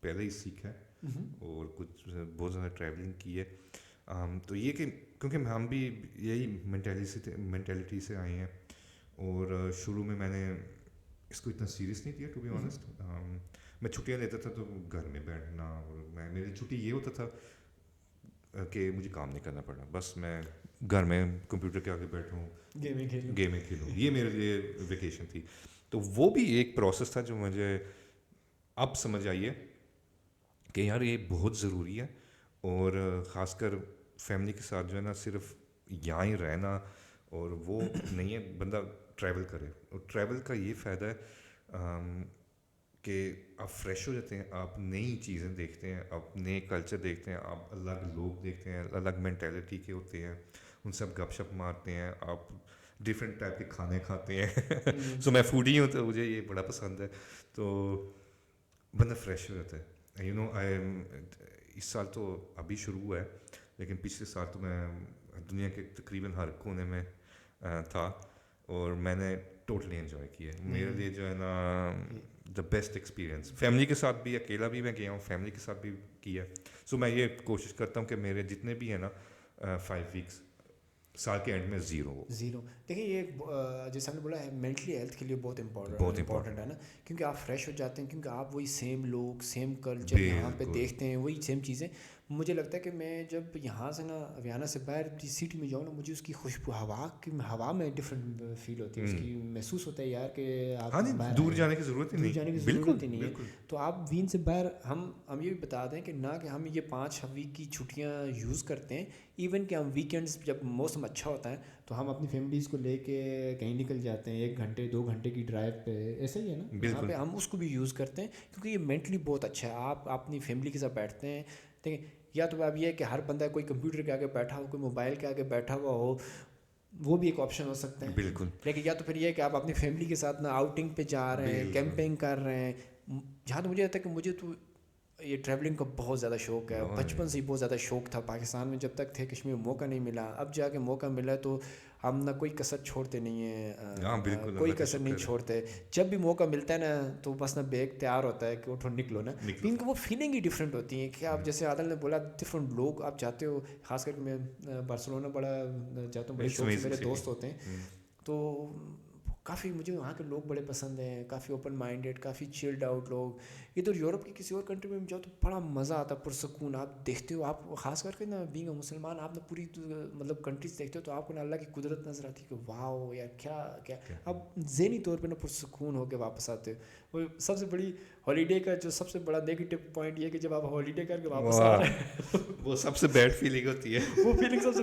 Speaker 1: پہلے ہی سیکھا ہے اور کچھ بہت زیادہ ٹریولنگ کی ہے. تو یہ کہ کیونکہ ہم بھی یہی مینٹیلٹی سے آئے ہیں, اور شروع میں نے اس کو اتنا سیریس نہیں کیا ٹو بی آنیسٹ. میں چھٹیاں لیتا تھا تو گھر میں بیٹھنا, اور میری چھٹی یہ ہوتا تھا کہ مجھے کام نہیں کرنا پڑا, بس میں گھر میں کمپیوٹر کے آگے بیٹھوں, گیمیں کھیلوں, یہ میرے لیے ویکیشن تھی. تو وہ بھی ایک پروسیس تھا جو مجھے اب سمجھ آئی ہے کہ یار یہ بہت ضروری ہے. اور خاص کر فیملی کے ساتھ جو ہے نا صرف یہاں ہی رہنا اور وہ نہیں ہے, بندہ ٹریول کرے. اور ٹریول کا یہ فائدہ ہے کہ آپ فریش ہو جاتے ہیں, آپ نئی چیزیں دیکھتے ہیں, آپ نئے کلچر دیکھتے ہیں, آپ الگ لوگ دیکھتے ہیں, الگ مینٹیلٹی کے ہوتے ہیں, ان سے آپ گپ شپ مارتے ہیں, آپ ڈفرینٹ ٹائپ کے کھانے کھاتے ہیں. سو میں فوڈی ہوں تو مجھے یہ بڑا پسند ہے. تو بندہ فریش ہو جاتا ہے. اس سال تو ابھی شروع ہوا ہے, لیکن پچھلے سال تو میں دنیا کے تقریباً ہر کونے میں تھا اور میں نے ٹوٹلی انجوائے کیا. میرے لیے جو ہے نا دا بیسٹ ایکسپیرینس, فیملی کے ساتھ بھی, اکیلا بھی میں گیا ہوں, فیملی کے ساتھ بھی کیا. سو میں یہ کوشش کرتا ہوں کہ میرے جتنے بھی ہیں نا 5 ویکس سال کے اینڈ میں زیرو.
Speaker 2: دیکھیں یہ جیسے ہم نے بولا ہے مینٹلی ہیلتھ کے لیے بہت امپورٹنٹ ہے نا, کیونکہ آپ فریش ہو جاتے ہیں, کیونکہ آپ وہی سیم لوگ, سیم کلچر یہاں پہ دیکھتے ہیں, وہی سیم چیزیں. مجھے لگتا ہے کہ میں جب یہاں سے نا ویانا سے باہر سٹی میں جاؤں نا, مجھے اس کی خوشبو ہوا میں ڈفرینٹ فیل ہوتی ہے, اس کی محسوس ہوتا ہے یار کہ آپ
Speaker 1: دور جانے کی ضرورت ہی
Speaker 2: نہیں ہے. تو آپ وین سے باہر ہم یہ بھی بتا دیں کہ نہ کہ ہم یہ 5 ویک کی چھٹیاں یوز کرتے ہیں, ایون کہ ہم ویکینڈس جب موسم اچھا ہوتا ہے تو ہم اپنی فیملیز کو لے کے کہیں نکل جاتے ہیں 1 گھنٹے 2 گھنٹے کی ڈرائیو پہ, ایسا ہی ہے نا. یہاں پہ ہم اس کو بھی یوز کرتے ہیں کیونکہ یہ مینٹلی بہت اچھا ہے. آپ اپنی فیملی کے ساتھ بیٹھتے ہیں, دیکھیں یا تو اب یہ ہے کہ ہر بندہ کوئی کمپیوٹر کے آگے بیٹھا ہو, کوئی موبائل کے آگے بیٹھا ہوا ہو, وہ بھی ایک آپشن ہو سکتا ہے.
Speaker 1: بالکل.
Speaker 2: لیکن یا تو پھر یہ ہے کہ آپ اپنی فیملی کے ساتھ نا آؤٹنگ پہ جا رہے ہیں, کیمپنگ کر رہے ہیں. جہاں تو مجھے لگتا ہے کہ مجھے تو یہ ٹریولنگ کا بہت زیادہ شوق ہے, بچپن سے ہی بہت زیادہ شوق تھا. پاکستان میں جب تک تھے کشمیر میں موقع نہیں ملا, اب جا کے موقع ملا تو ہم نہ کوئی کسر چھوڑتے نہیں ہیں, کوئی کسر نہیں چھوڑتے. جب بھی موقع ملتا ہے نا تو بس نا بیگ تیار ہوتا ہے کہ اٹھو نکلو نا. ان کو وہ فیلنگ ہی ڈفرینٹ ہوتی ہے کہ آپ جیسے عادل نے بولا ڈفرینٹ لوگ آپ جاتے ہو. خاص کر کے میں بارسلونا بڑا جاتا ہوں, بڑے شوق سے میرے دوست ہوتے ہیں, تو کافی مجھے وہاں کے لوگ بڑے پسند ہیں, کافی اوپن مائنڈیڈ, کافی چلڈ آؤٹ لوگ. ادھر یورپ کی کسی اور کنٹری میں جاؤ تو بڑا مزہ آتا ہے, پرسکون. آپ دیکھتے ہو, آپ خاص کر کے نا بینگ اے مسلمان آپ نے پوری مطلب کنٹریز دیکھتے ہو تو آپ کو نا اللہ کی قدرت نظر آتی ہے کہ واو یار کیا اب ذہنی طور پہ نا پرسکون ہو کے واپس آتے ہو. وہ سب سے بڑی ہالیڈے کا جو سب سے بڑا نیگیٹو پوائنٹ یہ کہ جب آپ ہالیڈے کر کے واپس آ رہے ہیں
Speaker 1: وہ سب سے بیڈ فیلنگ ہوتی ہے.
Speaker 2: وہ فیلنگ سب سے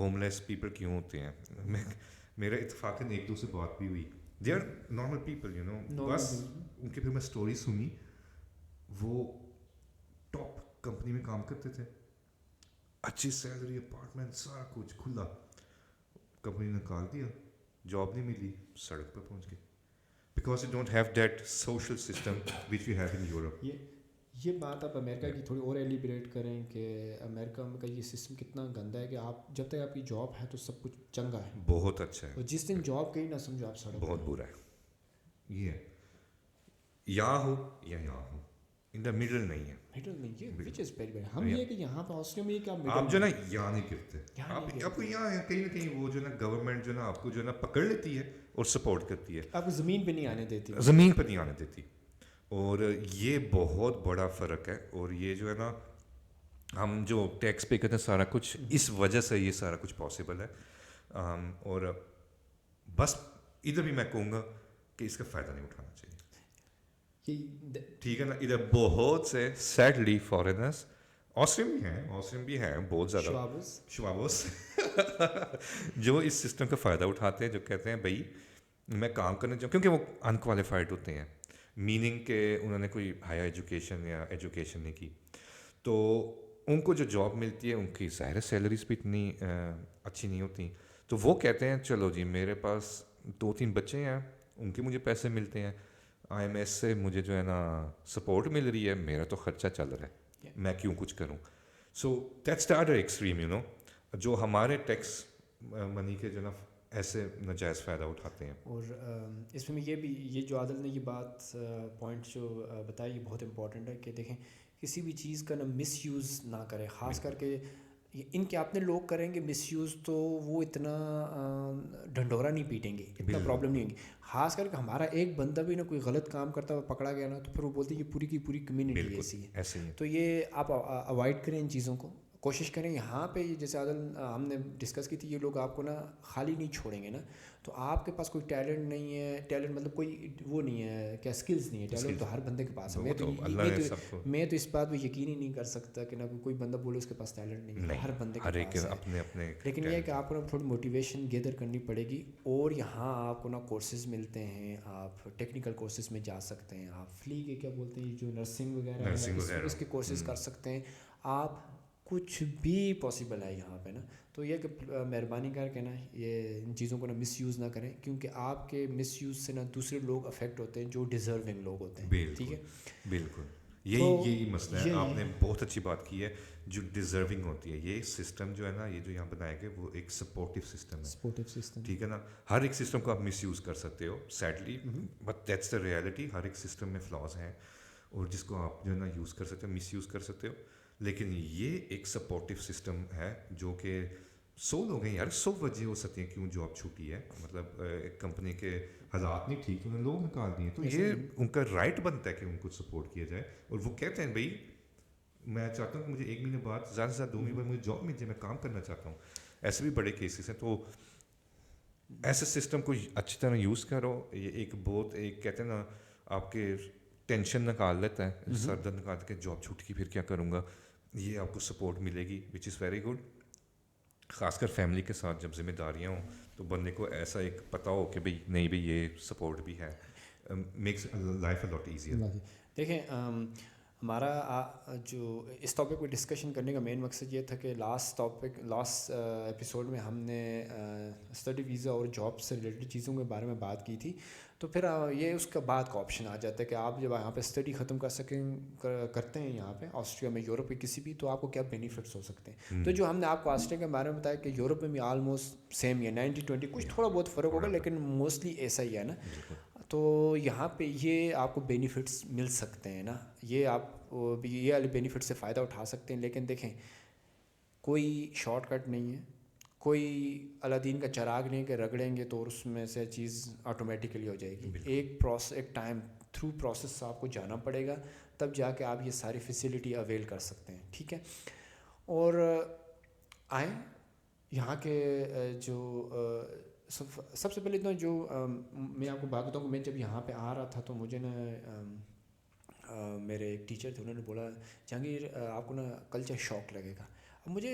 Speaker 1: ہوم لیس پیپل کیوں ہوتے ہیں. میرا اتفاقاً ایک دو سے بات بھی ہوئی. They are normal people you know, بس ان کی پھر میں اسٹوری سنی. وہ ٹاپ کمپنی میں کام کرتے تھے, اچھی سیلری, اپارٹمنٹ, سارا کچھ کھلا. کمپنی نے نکال دیا, جاب نہیں ملی, سڑک پر پہنچ گئے. Because you don't have that social system which you have in Europe.
Speaker 2: یہ بات آپ امریکہ کی تھوڑی اور ایلیبریٹ کریں کہ امریکہ کا یہ سسٹم کتنا گندا ہے کہ آپ جب تک آپ کی جاب ہے تو سب کچھ چنگا ہے,
Speaker 1: بہت اچھا ہے.
Speaker 2: اور جس دن جاب گئی نہ سمجھو آپ سڑک
Speaker 1: بہت برا ہے. یہ ہے یہاں ہو یا یہاں ہو, ان دا مڈل نہیں ہے.
Speaker 2: میٹر نہیں یہ وچ از ویری بیڈ. ہم یہ کہ یہاں پہ آسٹریلیا میں یہ کہ
Speaker 1: آپ جو نا یہاں نہیں گرتے, آپ کو یہاں کہیں نہ کہیں وہ جو نا گورنمنٹ جو نا آپ کو جو نا پکڑ لیتی ہے اور سپورٹ کرتی ہے,
Speaker 2: آپ کو زمین پہ نہیں آنے دیتی,
Speaker 1: زمین پہ نہیں آنے دیتی. اور یہ بہت بڑا فرق ہے. اور یہ جو ہے نا ہم جو ٹیکس پے کرتے ہیں سارا کچھ اس وجہ سے یہ سارا کچھ پاسبل ہے. اور بس ادھر بھی میں کہوں گا کہ اس کا فائدہ نہیں اٹھانا چاہیے, ٹھیک ہے نا. ادھر بہت سے سیڈلی فارینرس, آسٹرین بھی ہیں بہت زیادہ شوابوس جو اس سسٹم کا فائدہ اٹھاتے ہیں, جو کہتے ہیں بھائی میں کام کرنا چاہوں, کیونکہ وہ انکوالیفائڈ ہوتے ہیں, میننگ کہ انہوں نے کوئی ہائر ایجوکیشن یا ایجوکیشن نہیں کی. تو ان کو جو جاب ملتی ہے ان کی ظاہر سیلریز بھی اتنی اچھی نہیں ہوتی. تو وہ کہتے ہیں چلو جی میرے پاس 2-3 بچے ہیں, ان کے مجھے پیسے ملتے ہیں, آئی ایم ایس سے مجھے جو ہے نا سپورٹ مل رہی ہے, میرا تو خرچہ چل رہا ہے, میں کیوں کچھ کروں. So that's the other extreme you know, جو ہمارے ٹیکس منی کے جو نا ایسے ناجائز فائدہ اٹھاتے ہیں.
Speaker 2: اور اس میں یہ بھی یہ جو عادل نے یہ بات پوائنٹ جو بتائی یہ بہت امپورٹنٹ ہے کہ دیکھیں کسی بھی چیز کا نا مس یوز نہ کریں, خاص کر کے ان کے اپنے لوگ کریں گے مس یوز تو وہ اتنا ڈھنڈورا نہیں پیٹیں گے, اتنا پرابلم نہیں ہوگی. خاص کر کے ہمارا ایک بندہ بھی نا کوئی غلط کام کرتا ہوا پکڑا گیا نا تو پھر وہ بولتے ہیں یہ پوری کی پوری کمیونٹی ایسی ہے. تو یہ آپ اوائڈ کریں ان چیزوں کو, کوشش کریں. یہاں پہ جیسے عادل ہم نے ڈسکس کی تھی, یہ لوگ آپ کو نا خالی نہیں چھوڑیں گے نا. تو آپ کے پاس کوئی ٹیلنٹ نہیں ہے, ٹیلنٹ مطلب کوئی وہ نہیں ہے کیا اسکلز نہیں ہے, ٹیلنٹ تو ہر بندے کے پاس ہے. میں تو اس بات پہ یقین ہی نہیں کر سکتا کہ نہ کوئی بندہ بولے اس کے پاس ٹیلنٹ نہیں ہے, ہر بندے کے پاس ہے. لیکن یہ ہے کہ آپ کو نا تھوڑی موٹیویشن گیدر کرنی پڑے گی. اور یہاں آپ کو نا کورسز ملتے ہیں, آپ ٹیکنیکل کورسز میں جا سکتے ہیں, آپ فلی کے کیا بولتے ہیں جو نرسنگ وغیرہ ہے اس کے کورسز کر سکتے ہیں آپ, کچھ بھی پاسبل ہے یہاں پہ نا. تو یہ کہ مہربانی کر کے نا یہ ان چیزوں کو نا مس یوز نہ کریں, کیونکہ آپ کے مس یوز سے نا دوسرے لوگ افیکٹ ہوتے ہیں جو ڈیزرونگ لوگ ہوتے ہیں. ٹھیک ہے,
Speaker 1: بالکل یہی مسئلہ ہے. آپ نے بہت اچھی بات کی ہے, جو ڈیزرونگ ہوتی ہے. یہ سسٹم جو ہے نا یہ جو یہاں بنایا گیا وہ ایک سپورٹیو سسٹم ہے, ٹھیک ہے نا. ہر ایک سسٹم کو آپ مس یوز کر سکتے ہو sadly, but that's the reality. ہر ایک سسٹم میں فلاز ہیں اور جس کو آپ جو ہے نا یوز کر سکتے ہو, مس یوز کر سکتے ہو. لیکن یہ ایک سپورٹیو سسٹم ہے جو کہ 100 لوگ ہیں یار, 100 وجہ ہو سکتی ہیں کیوں جاب چھوٹی ہے. مطلب ایک کمپنی کے حالات نہیں ٹھیک تو انہوں نے لوگ نکال دیے, تو یہ ان کا رائٹ بنتا ہے کہ ان کو سپورٹ کیا جائے. اور وہ کہتے ہیں بھائی میں چاہتا ہوں کہ مجھے 1 مہینے بعد زیادہ سے زیادہ 2 مہینے بعد مجھے جاب مل جائے, میں کام کرنا چاہتا ہوں. ایسے بھی بڑے کیسز ہیں. تو ایسے سسٹم کو اچھی طرح یوز کرو. یہ ایک بہت ایک کہتے ہیں نا آپ کے ٹینشن نکال لیتا ہے, سر درد نکال کے جاب چھوٹ کی پھر کیا کروں گا. یہ آپ کو سپورٹ ملے گی وچ از ویری گڈ. خاص کر فیملی کے ساتھ جب ذمہ داریاں ہوں تو بندے کو ایسا ایک پتہ ہو کہ بھائی نہیں بھائی یہ سپورٹ بھی ہے, makes life a lot easier.
Speaker 2: دیکھیں ہمارا جو اس ٹاپک پہ ڈسکشن کرنے کا مین مقصد یہ تھا کہ لاسٹ ایپیسوڈ میں ہم نے اسٹڈی ویزا اور جاب سے ریلیٹڈ چیزوں کے بارے میں بات کی تھی. تو پھر یہ اس کا بعد کا آپشن آ جاتا ہے کہ آپ جب یہاں پہ اسٹڈی ختم کرتے ہیں یہاں پہ آسٹریا میں, یورپ میں کسی بھی, تو آپ کو کیا بینیفٹس ہو سکتے ہیں. تو جو ہم نے آپ کو آسٹریا کے بارے میں بتایا کہ یورپ میں بھی آلموسٹ سیم ہی ہے, 90-20, کچھ تھوڑا بہت فرق ہوگا لیکن موسٹلی ایسا ہی ہے نا. تو یہاں پہ یہ آپ کو بینیفٹس مل سکتے ہیں نا, یہ آپ یہ والے بینیفٹ سے فائدہ اٹھا سکتے ہیں. لیکن دیکھیں کوئی شارٹ کٹ نہیں ہے, کوئی الادین کا چراغ نہیں کہ رگڑیں گے تو اس میں سے چیز آٹومیٹیکلی ہو جائے گی. ایک ٹائم تھرو پروسیس آپ کو جانا پڑے گا, تب جا کے آپ یہ ساری فیسیلٹی اویل کر سکتے ہیں. ٹھیک ہے, اور آئیں یہاں کے جو سب سے پہلے تو جو میں آپ کو بات بتاؤں کہ میں جب یہاں پہ آ رہا تھا تو مجھے نا میرے ایک ٹیچر تھے, انہوں نے بولا جہانگیر آپ کو نا کلچر شاک لگے گا. مجھے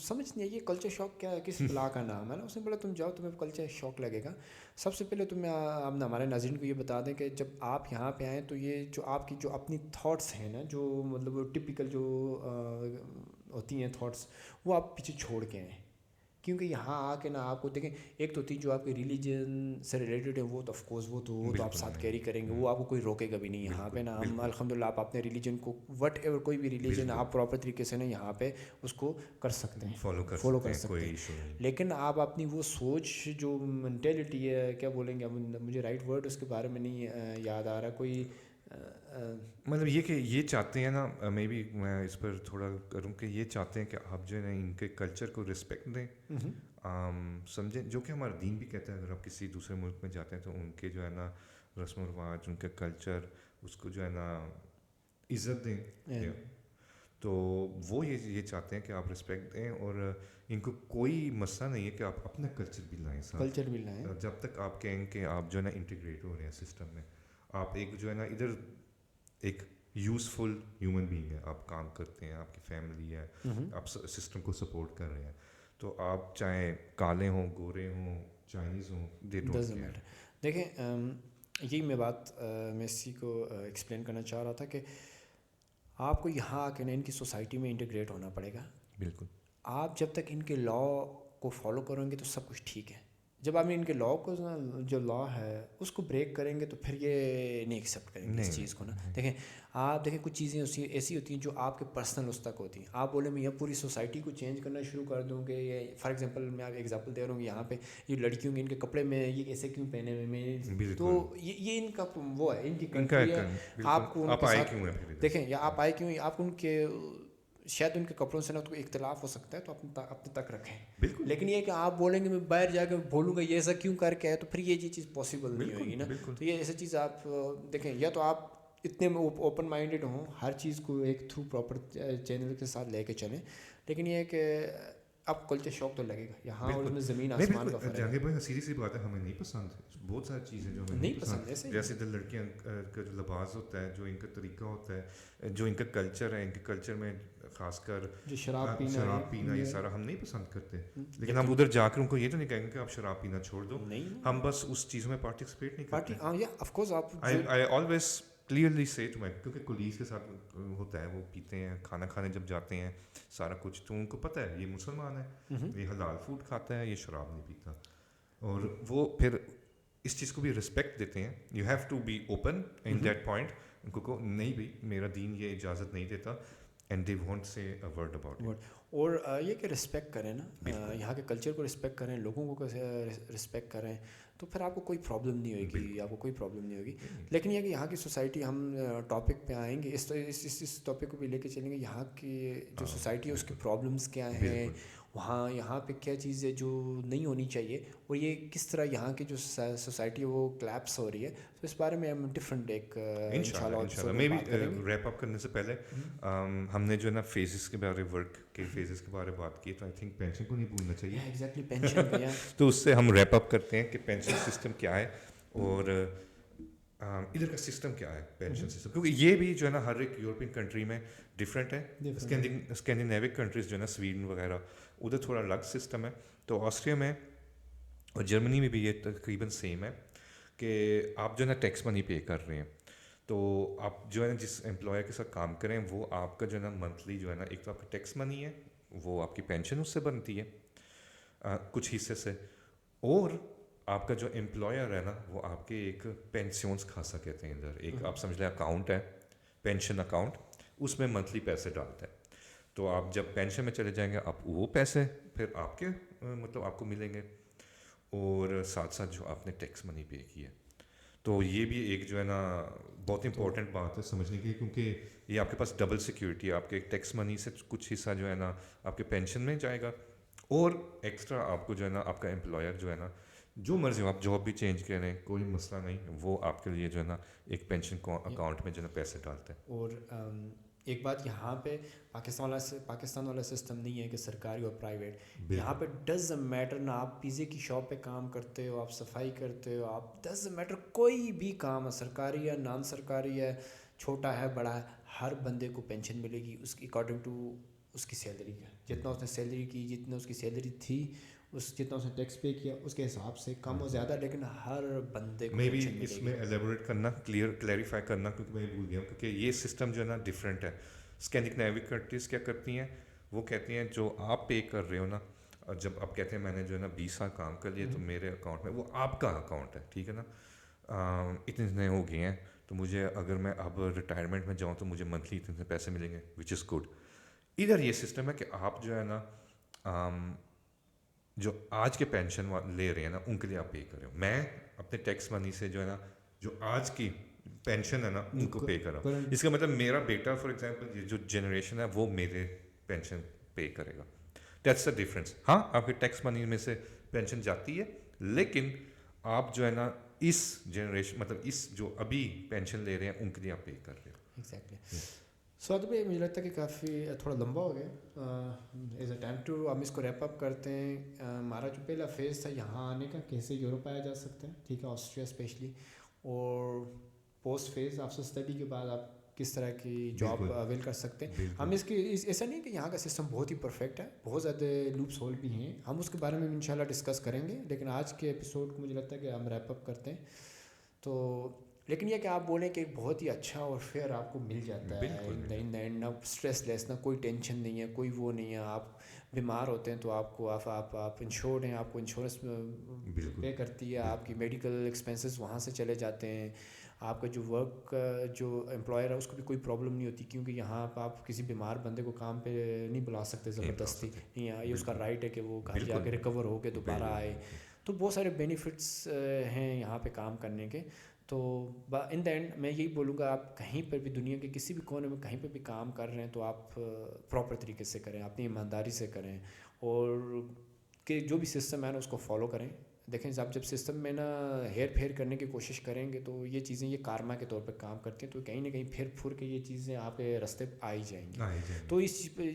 Speaker 2: سمجھ نہیں آئی یہ کلچر شاک کیا کس بلا کا نام ہے نا. اس نے بولا تم جاؤ تمہیں کلچر شاک لگے گا. سب سے پہلے تم اب ہمارے ناظرین کو یہ بتا دیں کہ جب آپ یہاں پہ آئیں تو یہ جو آپ کی جو اپنی تھاٹس ہیں نا, جو مطلب ٹپیکل جو ہوتی ہیں تھاٹس, وہ آپ پیچھے چھوڑ کے آئیں. کیونکہ یہاں آ کے نا آپ کو دیکھیں, ایک تو ہوتی جو آپ کے ریلیجن سے ریلیٹڈ ہے وہ تو آف کورس وہ تو آپ ساتھ کیری کریں گے, وہ آپ کو کوئی روکے گا بھی نہیں. یہاں پہ نا ہم الحمد للہ آپ اپنے ریلیجن کو وٹ ایور کوئی بھی ریلیجن آپ پراپر طریقے سے نا یہاں پہ اس کو کر سکتے ہیں, فالو کر سکتے ہیں. لیکن آپ اپنی وہ سوچ جو مینٹیلٹی ہے, کیا بولیں گے مجھے رائٹ ورڈ اس کے بارے میں نہیں یاد آ رہا کوئی,
Speaker 1: مطلب یہ کہ یہ چاہتے ہیں نا, میں بھی میں اس پر تھوڑا کروں کہ یہ چاہتے ہیں کہ آپ جو ہے نا ان کے کلچر کو رسپیکٹ دیں, سمجھیں, جو کہ ہمارا دین بھی کہتا ہے. اگر آپ کسی دوسرے ملک میں جاتے ہیں تو ان کے جو ہے نا رسم و رواج, ان کے کلچر, اس کو جو ہے نا عزت دیں. تو وہ یہ چاہتے ہیں کہ آپ رسپیکٹ دیں, اور ان کو کوئی مسئلہ نہیں ہے کہ آپ اپنا کلچر بھی لائیں ساتھ, جب تک آپ کہیں کہ آپ جو ہے نا انٹیگریٹ ہو رہے ہیں سسٹم میں. آپ ایک جو ہے نا ادھر ایک یوزفل ہیومن بینگ ہے, آپ کام کرتے ہیں, آپ کی فیملی ہے, آپ سسٹم کو سپورٹ کر رہے ہیں, تو آپ چاہے کالے ہوں, گورے ہوں, چائنیز ہوں, دے ڈونٹ کیئر.
Speaker 2: دیکھیں یہی میں بات میں اسی کو ایکسپلین کرنا چاہ رہا تھا کہ آپ کو یہاں آ کے نا ان کی سوسائٹی میں انٹیگریٹ ہونا پڑے گا.
Speaker 1: بالکل.
Speaker 2: آپ جب تک ان کے لا کو فالو کریں گے تو سب کچھ ٹھیک ہے. جب آپ ان کے لا کو جو لا ہے اس کو بریک کریں گے تو پھر یہ نہیں ایکسیپٹ کریں گے اس چیز کو نا. دیکھیں آپ دیکھیں کچھ چیزیں ایسی ہوتی ہیں جو آپ کے پرسنل اس تک ہوتی ہیں. آپ بولے میں یہ پوری سوسائٹی کو چینج کرنا شروع کر دوں کہ یہ فار ایگزامپل میں آپ ایگزامپل دے رہا ہوں, یہاں پہ یہ لڑکیوں کے ان کے کپڑے میں یہ ایسے کیوں پہنے ہوئے میں, تو یہ ان کا وہ ہے, ان کی کنٹری ہے. آپ کو ان کے ساتھ دیکھیں یا آپ آئے کیوں, آپ ان کے شاید ان کے کپڑوں سے نا تو اختلاف ہو سکتا ہے تو اپنے تک رکھیں. لیکن یہ کہ آپ بولیں گے میں باہر جا کے بولوں گا یہ ایسا کیوں کر کے ہے, تو پھر یہ چیز پاسبل نہیں ہوگی نا. تو یہ ایسی چیز آپ دیکھیں, یا تو آپ اتنے اوپن مائنڈیڈ ہوں, ہر چیز کو ایک تھرو پراپر چینل کے ساتھ لے کے چلیں. لیکن یہ ہے کہ اب کلچر شوق تو لگے گا یہاں, اور اس میں زمین آسمان کا فرق ہے.
Speaker 1: جہانگیر بھائی سیدھی سی بات ہے, ہمیں نہیں پسند بہت ساری چیزیں جو ہمیں نہیں پسند, جیسے لڑکیاں کا جو لباس ہوتا ہے, جو ان کا طریقہ ہوتا ہے, جو ان کا کلچر ہے, ان کے کلچر میں خاص کر
Speaker 2: جو شراب
Speaker 1: پینا یہ سارا ہم نہیں پسند کرتے. لیکن ہم ادھر جا کر ان کو یہ تو نہیں کہیں گے کہ آپ شراب پینا چھوڑ دو, ہم بس اس چیزوں میں پارٹیسپیٹ نہیں کرتے. I always clearly say to my, کیونکہ کولیز کے ساتھ ہوتا ہے, وہ پیتے ہیں, کھانا کھانے جب جاتے ہیں سارا کچھ, تو ان کو پتہ ہے یہ مسلمان ہے, یہ حلال فوڈ کھاتا ہے, یہ شراب نہیں پیتا, اور وہ پھر اس چیز کو بھی رسپیکٹ دیتے ہیں. You have to be open in that point, ان کو نہیں بھائی میرا دین یہ اجازت نہیں دیتا, and they won't say a word about it.
Speaker 2: اور یہ کہ رسپیکٹ کریں نا, یہاں کے کلچر کو رسپیکٹ کریں, لوگوں کو رسپیکٹ کریں, تو پھر آپ کو کوئی پرابلم نہیں ہوگی, آپ کو کوئی پرابلم نہیں ہوگی. لیکن یہ کہ یہاں کی سوسائٹی, ہم ٹاپک پہ آئیں گے, اس ٹاپک کو بھی لے کے چلیں گے. یہاں کی جو سوسائٹی ہے اس کی پرابلمس کیا ہیں, وہاں یہاں پہ کیا چیز ہے جو نہیں ہونی چاہیے, اور یہ کس طرح یہاں کی جو سوسائٹی ہے وہ کلیپس ہو رہی ہے. تو اس بارے میں ہم ڈفرینٹ ایک
Speaker 1: انشاءاللہ میں بھی ریپ اپ کرنے سے پہلے ہم نے جو ہے نا فیزز کے بارے, ورک کے فیزز کے بارے بات کی, تو آئی تھنک پینشن کو نہیں بھولنا چاہیے.
Speaker 2: ایگزیکٹلی پینشن,
Speaker 1: تو اس سے ہم ریپ اپ کرتے ہیں کہ پینشن سسٹم کیا ہے, اور ادھر کا سسٹم کیا ہے پینشن سسٹم, کیونکہ یہ بھی جو ہے نا ہر ایک یورپین کنٹری میں ڈفرینٹ ہے. اسکینڈینیوک کنٹریز جو ہے نا سویڈن وغیرہ, ادھر تھوڑا الگ سسٹم ہے. تو آسٹریا میں اور جرمنی میں بھی یہ تقریباً سیم ہے کہ آپ جو ہے نا ٹیکس منی پے کر رہے ہیں, تو آپ جو ہے نا جس امپلائر کے ساتھ کام کریں وہ آپ کا جو ہے نا منتھلی جو ہے نا, ایک تو آپ کا ٹیکس منی ہے, وہ آپ کی پینشن اس سے بنتی ہے کچھ حصے سے, اور آپ کا جو امپلائر ہے نا وہ آپ کے ایک پینسیونس خاصا کہتے ہیں ادھر, ایک آپ سمجھ لیں اکاؤنٹ ہے, پینشن اکاؤنٹ, اس میں منتھلی پیسے ڈالتے ہیں. تو آپ جب پینشن میں چلے جائیں گے, آپ وہ پیسے پھر آپ کے مطلب آپ کو ملیں گے, اور ساتھ ساتھ جو آپ نے ٹیکس منی پے کی ہے. تو یہ بھی ایک جو ہے نا بہت امپورٹنٹ بات ہے سمجھنے کی, کیونکہ یہ آپ کے پاس ڈبل سیکیورٹی ہے. آپ کے ٹیکس منی سے کچھ حصہ جو ہے نا آپ کے پینشن میں جائے گا, اور ایکسٹرا آپ کو جو ہے نا آپ کا امپلائر جو ہے نا جو مرضی ہو آپ جاب بھی چینج کریں, کوئی مسئلہ نہیں, وہ آپ کے لیے جو ہے نا ایک پینشن اکاؤنٹ میں جو ہے نا پیسے ڈالتے ہیں.
Speaker 2: اور ایک بات یہاں پہ پاکستان والا سسٹم نہیں ہے کہ سرکاری اور پرائیویٹ. یہاں پہ ڈز میٹر نا, آپ پیزے کی شاپ پہ کام کرتے ہو, آپ صفائی کرتے ہو, آپ ڈز میٹر کوئی بھی کام ہے, سرکاری ہے نان سرکاری ہے, چھوٹا ہے بڑا ہے, ہر بندے کو پینشن ملے گی اس کی اکارڈنگ ٹو اس کی سیلری کا، جتنا اس نے سیلری کی، جتنا اس کی سیلری تھی، جتنا اس نے ٹیکس پے کیا اس کے حساب سے کم و زیادہ، لیکن ہر بندے کو
Speaker 1: میں بھی
Speaker 2: پینشن ملے
Speaker 1: اس
Speaker 2: گی.
Speaker 1: میں ایلیبوریٹ کرنا، کلیریفائی کرنا، کیونکہ میں بھول گیا ہوں، کیونکہ یہ سسٹم جو ہے نا ڈفرینٹ ہے. اسکینڈینیوک کنٹریز کیا کرتی ہیں، وہ کہتی ہیں جو آپ پے کر رہے ہو نا، اور جب آپ کہتے ہیں میں نے جو ہے نا 20 سال کام کر لیا تو میرے اکاؤنٹ میں، وہ آپ کا اکاؤنٹ ہے، ٹھیک ہے نا، اتنے ہو گئے ہیں تو مجھے اگر میں اب ریٹائرمنٹ میں جاؤں تو مجھے منتھلی اتنے پیسے ملیں گے، وچ از گڈ. ادھر یہ سسٹم ہے کہ آپ جو ہے نا جو آج کے پینشن لے رہے ہیں نا ان کے لیے آپ پے کر رہے ہو. میں اپنے ٹیکس منی سے جو ہے نا جو آج کی پینشن ہے نا ان کو پے کر رہا ہوں. اس کا مطلب میرا بیٹا فار ایگزامپل یہ جو جنریشن ہے وہ میرے پینشن پے کرے گا. That's the difference. ہاں آپ کے ٹیکس منی میں سے پینشن جاتی ہے، لیکن آپ جو ہے نا اس جنریشن مطلب اس جو ابھی پینشن لے رہے ہیں ان کے لیے آپ پے کر رہے ہو.
Speaker 2: ایگزیکٹلی. سو ادب بھائی مجھے لگتا ہے کہ کافی تھوڑا لمبا ہو گیا. از اے ٹائم ٹو ہم اس کو ریپ اپ کرتے ہیں. ہمارا جو پہلا فیز تھا یہاں آنے کا، کیسے یورپ آیا جا سکتا ہے، ٹھیک ہے، آسٹریا اسپیشلی، اور پوسٹ فیز آفٹر اسٹڈی کے بعد آپ کس طرح کی جاب اویل کر سکتے ہیں. ہم اس کی ایسا نہیں کہ یہاں کا سسٹم بہت ہی پرفیکٹ ہے، بہت زیادہ لوپس ہول بھی ہیں، ہم اس کے بارے میں انشاءاللہ ڈسکس کریں گے. لیکن آج کے ایپیسوڈ کو مجھے لگتا ہے کہ ہم ریپ اپ کرتے ہیں. تو لیکن یہ کہ آپ بولیں کہ ایک بہت ہی اچھا اور فیئر آپ کو مل جاتا ہے ان دا اینڈ، نہ اسٹریس لیس، نہ کوئی ٹینشن نہیں ہے، کوئی وہ نہیں ہے. آپ بیمار ہوتے ہیں تو آپ کو آپ انشورڈ ہیں، آپ کو انشورنس پے کرتی ہے، آپ کی میڈیکل ایکسپینسز وہاں سے چلے جاتے ہیں. آپ کا جو ورک جو امپلائر ہے اس کو بھی کوئی پرابلم نہیں ہوتی، کیونکہ یہاں آپ کسی بیمار بندے کو کام پہ نہیں بلا سکتے زبردستی، نہیں ہے، یہ اس کا رائٹ ہے کہ وہ گھر جا کے ریکور ہو کے دوبارہ آئے. تو بہت سارے بینیفٹس ہیں یہاں پہ کام کرنے کے. تو ان دا اینڈ میں یہی بولوں گا، آپ کہیں پر بھی دنیا کے کسی بھی کونے میں کہیں پہ بھی کام کر رہے ہیں تو آپ پراپر طریقے سے کریں، اپنی ایمانداری سے کریں، اور کہ جو بھی سسٹم ہے نا اس کو فالو کریں. دیکھیں آپ جب سسٹم میں نا ہیر پھیر کرنے کی کوشش کریں گے تو یہ چیزیں یہ کارما کے طور پہ کام کرتی ہیں، تو کہیں نہ کہیں پھر پھر کے یہ چیزیں آپ کے راستے پہ آ ہی جائیں گی. تو اس چیز پہ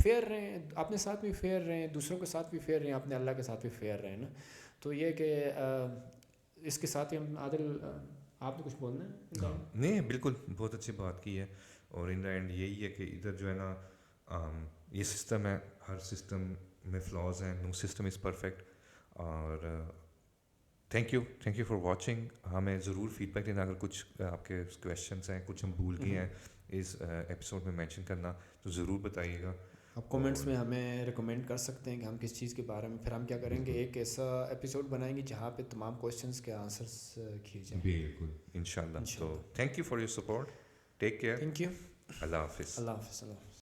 Speaker 2: فیئر رہیں، اپنے ساتھ بھی فیئر رہیں، دوسروں کے ساتھ بھی فیئر رہیں، اپنے اللہ کے ساتھ بھی فیئر رہیں نا. تو یہ کہ اس کے ساتھ ہی ہم عادل آپ نے کچھ بولنا ہے؟
Speaker 1: نہیں بالکل بہت اچھی بات کی ہے. اور ان دا اینڈ یہی ہے کہ ادھر جو ہے نا یہ سسٹم ہے، ہر سسٹم میں فلاز ہیں، نو سسٹم از پرفیکٹ. اور تھینک یو فار واچنگ. ہمیں ضرور فیڈ بیک دینا، اگر کچھ آپ کے کویشچنس ہیں، کچھ ہم بھول گئے ہیں اس ایپیسوڈ میں مینشن کرنا تو ضرور بتائیے گا.
Speaker 2: آپ کومنٹس میں ہمیں ریکمینڈ کر سکتے ہیں کہ ہم کس چیز کے بارے میں، پھر ہم کیا کریں گے، ایک ایسا ایپیسوڈ بنائیں گے جہاں پہ تمام کویشچنس کے آنسرس کیے جائیں.
Speaker 1: بالکل انشاءاللہ. تو thank you for your support. Take care.
Speaker 2: Thank you.
Speaker 1: اللہ حافظ.
Speaker 2: اللہ حافظ. اللہ حافظ.